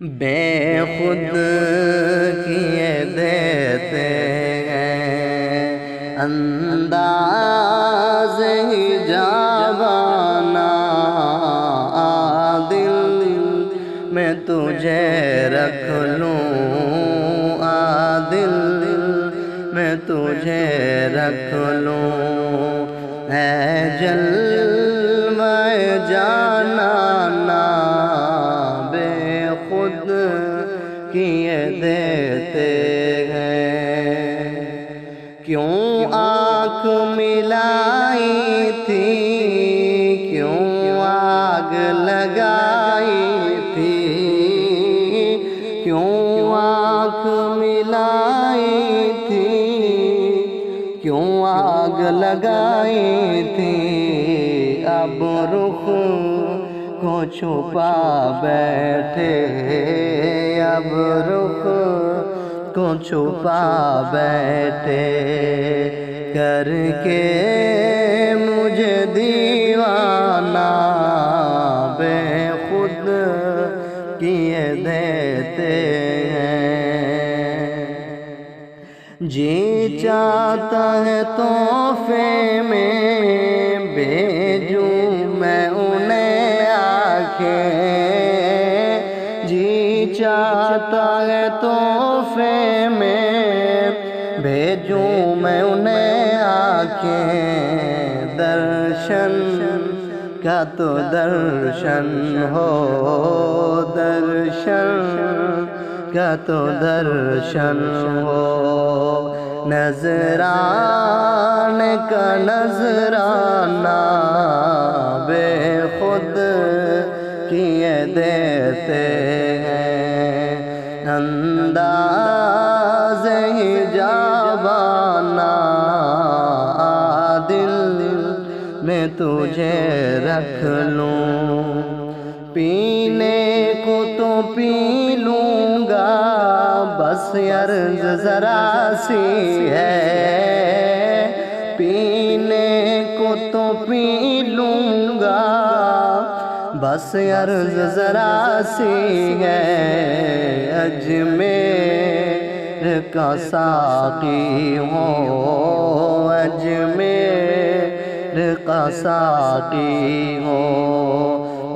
بے خود کیے دیتے ہیں انداز ہی جاوانا، دل میں تجھے رکھ لوں، دل میں تجھے رکھ لوں، اے جلوہ جانانا بے خود کیے دیتے ہیں۔ کیوں آنکھ ملائی تھی، کیوں آگ لگائی تھی، کیوں آنکھ ملائی تھی، کیوں آگ لگائی تھی، اب رخ کو چھپا بیٹھے، اب رخ کو چھپا بیٹھے، کر کے مجھے دیوانہ بے خود کیے دیتے ہیں۔ جی چاہتا ہے تحفے میں بھیجوں میں انہیں آنکھیں، جی چاہتا ہے تحفے میں بھیجوں میں انہیں آنکھیں، درشن کا تو درشن ہو، درشن کا تو درشن ہو، نذرانے کا نذرانہ بے خود کیے دیتے ہیں، انداز ہی جاوانا دل میں تجھے رکھ لوں، پینے کو تو پی لوں گا بس عرض ذرا سی ہے، پینے کو تو پی لوں گا بس عرض ذرا سی ہے، اجمیر کا ساقی ہوں، اجمیر کا ساقی ہوں،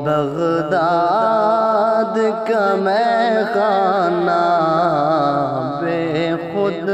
بغداد کا میں خانہ بے خود